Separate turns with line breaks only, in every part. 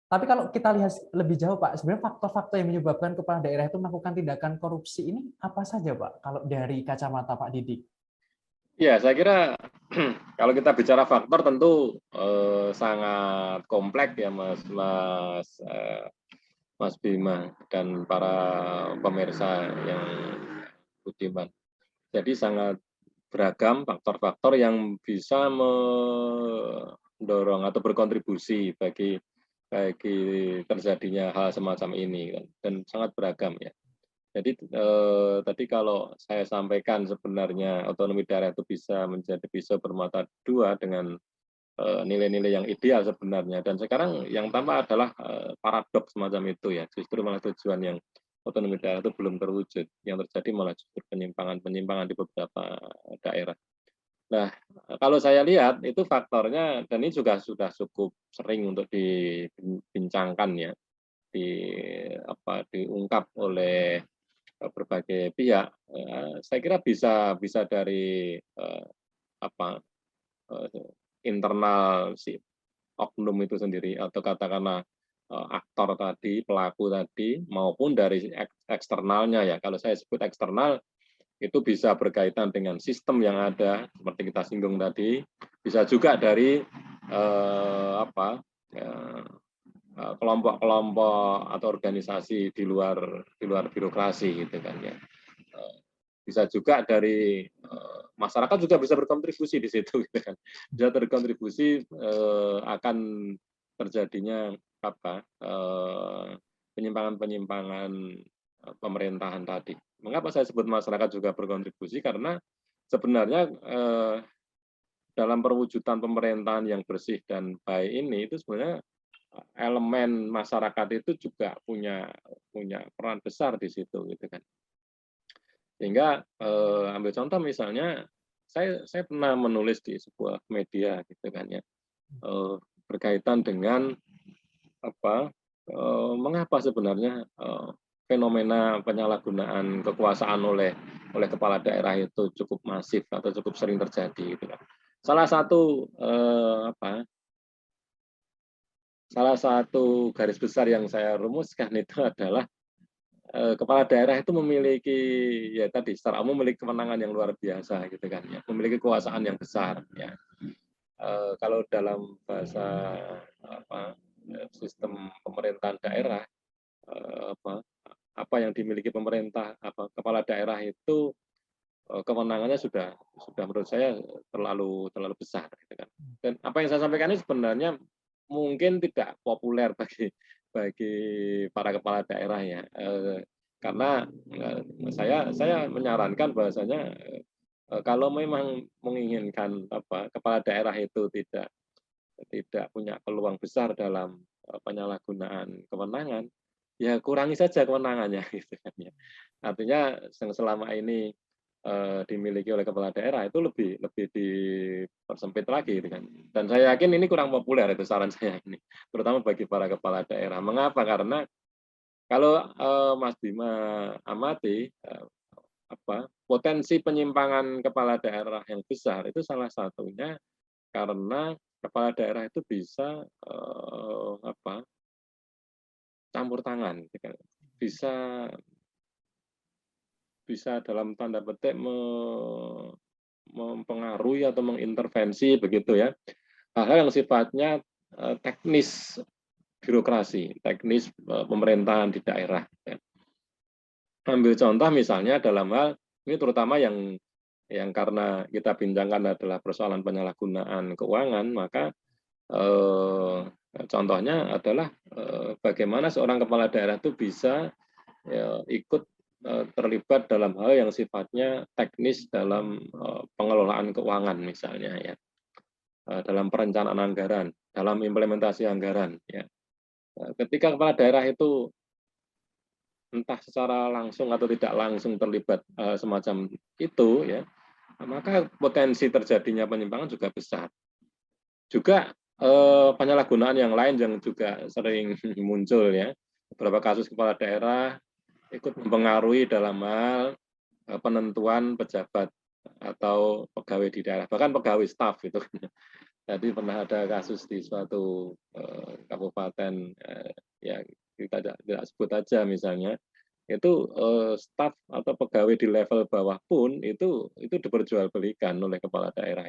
Tapi kalau kita lihat lebih jauh, Pak, sebenarnya faktor-faktor yang menyebabkan kepala daerah itu melakukan tindakan korupsi ini apa saja, Pak? Kalau dari kacamata Pak Didik?
Ya, saya kira kalau kita bicara faktor tentu sangat kompleks ya, Mas Bima dan para pemirsa yang budiman. Jadi sangat beragam faktor-faktor yang bisa mendorong atau berkontribusi bagi terjadinya hal semacam ini dan sangat beragam ya. Jadi tadi kalau saya sampaikan sebenarnya otonomi daerah itu bisa menjadi pisau bermata dua dengan nilai-nilai yang ideal sebenarnya. Dan sekarang yang tampak adalah paradoks semacam itu ya. Justru malah tujuan yang otonomi daerah itu belum terwujud. Yang terjadi malah justru penyimpangan-penyimpangan di beberapa daerah. Nah, kalau saya lihat itu faktornya dan ini juga sudah cukup sering untuk dibincangkan ya, diungkap oleh berbagai pihak. Saya kira bisa dari apa internal si oknum itu sendiri atau katakanlah aktor tadi, pelaku tadi maupun dari eksternalnya ya. Kalau saya sebut eksternal itu bisa berkaitan dengan sistem yang ada seperti kita singgung tadi, bisa juga dari kelompok-kelompok atau organisasi di luar birokrasi gitu kan ya. Bisa juga dari masyarakat juga bisa berkontribusi di situ gitu kan. Bisa berkontribusi akan terjadinya penyimpangan-penyimpangan pemerintahan tadi. Mengapa saya sebut masyarakat juga berkontribusi? Karena sebenarnya dalam perwujudan pemerintahan yang bersih dan baik ini itu sebenarnya elemen masyarakat itu juga punya peran besar di situ gitu kan. Sehingga ambil contoh misalnya saya pernah menulis di sebuah media gitu kan ya berkaitan dengan mengapa sebenarnya fenomena penyalahgunaan kekuasaan oleh kepala daerah itu cukup masif atau cukup sering terjadi gitu kan. Salah satu garis besar yang saya rumuskan itu adalah kepala daerah itu memiliki ya tadi secara umum memiliki kewenangan yang luar biasa gitu kan ya, memiliki kekuasaan yang besar ya. Kalau dalam bahasa sistem pemerintahan daerah apa yang dimiliki pemerintah kepala daerah itu kewenangannya sudah menurut saya terlalu besar gitu kan. Dan apa yang saya sampaikan ini sebenarnya mungkin tidak populer bagi para kepala daerah ya. Karena saya menyarankan bahwasanya kalau memang menginginkan kepala daerah itu tidak punya peluang besar dalam penyalahgunaan kewenangan, ya kurangi saja kewenangannya gitu kan ya. Artinya yang selama ini dimiliki oleh kepala daerah itu lebih dipersempit lagi gitu kan. Dan saya yakin ini kurang populer itu saran saya ini, terutama bagi para kepala daerah. Mengapa? Karena kalau Mas Bima amati potensi penyimpangan kepala daerah yang besar itu salah satunya karena kepala daerah itu bisa campur tangan, bisa dalam tanda petik mempengaruhi atau mengintervensi begitu ya hal-hal yang sifatnya teknis birokrasi, teknis pemerintahan di daerah. Ya. Ambil contoh misalnya dalam hal ini terutama yang karena kita bincangkan adalah persoalan penyalahgunaan keuangan, maka contohnya adalah bagaimana seorang kepala daerah itu bisa ikut terlibat dalam hal yang sifatnya teknis dalam pengelolaan keuangan misalnya ya, dalam perencanaan anggaran, dalam implementasi anggaran ya. Ketika kepala daerah itu entah secara langsung atau tidak langsung terlibat semacam itu ya, maka potensi terjadinya penyimpangan juga besar. Juga penyalahgunaan yang lain yang juga sering muncul ya, beberapa kasus kepala daerah ikut mempengaruhi dalam hal penentuan pejabat atau pegawai di daerah, bahkan pegawai staf itu Jadi pernah ada kasus di suatu kabupaten, ya kita tidak sebut aja misalnya, itu staf atau pegawai di level bawah pun itu diperjualbelikan oleh kepala daerah.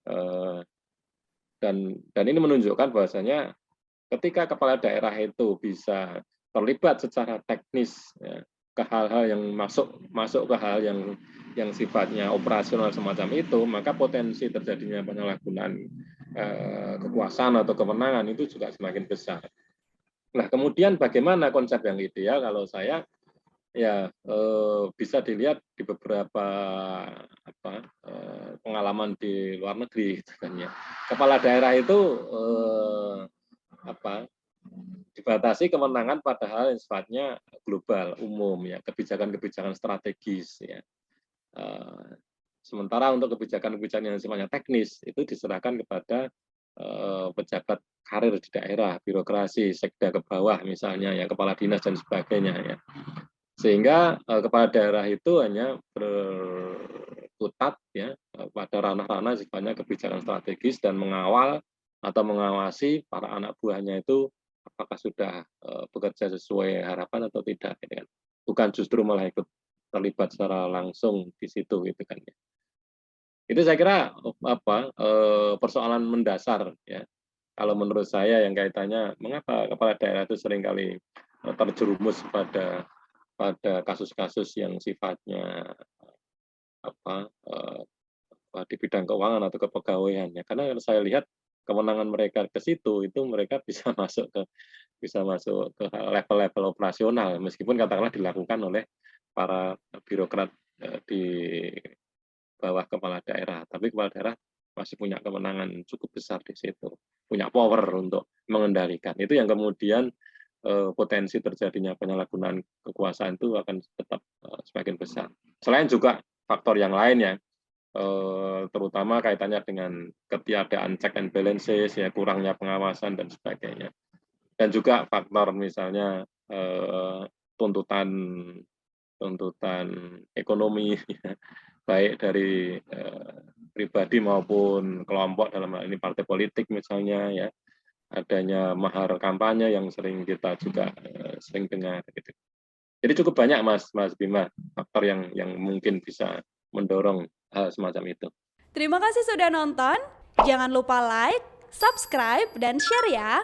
Eh, dan ini menunjukkan bahwasanya ketika kepala daerah itu bisa terlibat secara teknis, ya, ke hal-hal yang masuk ke hal yang sifatnya operasional semacam itu, maka potensi terjadinya penyalahgunaan kekuasaan atau kewenangan itu juga semakin besar. Nah, kemudian bagaimana konsep yang ideal? Kalau saya ya bisa dilihat di beberapa pengalaman di luar negeri, gitu kan ya. Kepala daerah itu dibatasi kewenangan pada hal yang sifatnya global, umum, ya, kebijakan-kebijakan strategis, ya. Sementara untuk kebijakan-kebijakan yang sifatnya teknis itu diserahkan kepada pejabat karir di daerah, birokrasi, sekda ke bawah misalnya, ya, kepala dinas dan sebagainya, ya. Sehingga kepala daerah itu hanya berkutat, ya, pada ranah-ranah sifatnya kebijakan strategis dan mengawal atau mengawasi para anak buahnya itu apakah sudah bekerja sesuai harapan atau tidak, gitu kan. Bukan justru malah ikut terlibat secara langsung di situ, gitu kan. Itu saya kira persoalan mendasar, ya. Kalau menurut saya yang kaitannya mengapa kepala daerah itu seringkali terjerumus pada kasus-kasus yang sifatnya di bidang keuangan atau kepegawaian, ya. Karena kalau saya lihat kewenangan mereka ke situ itu mereka bisa masuk ke level-level operasional meskipun katakanlah dilakukan oleh para birokrat di bawah kepala daerah, tapi kepala daerah masih punya kewenangan cukup besar di situ, punya power untuk mengendalikan. Itu yang kemudian potensi terjadinya penyalahgunaan kekuasaan itu akan tetap semakin besar. Selain juga faktor yang lainnya, terutama kaitannya dengan ketiadaan check and balances, ya, kurangnya pengawasan dan sebagainya. Dan juga faktor misalnya tuntutan ekonomi, ya, baik dari pribadi maupun kelompok, dalam hal ini partai politik misalnya, ya, adanya mahar kampanye yang sering kita juga sering dengar, gitu. Jadi cukup banyak Mas Bima faktor yang mungkin bisa mendorong hal semacam itu.
Terima kasih sudah nonton. Jangan lupa like, subscribe, dan share ya.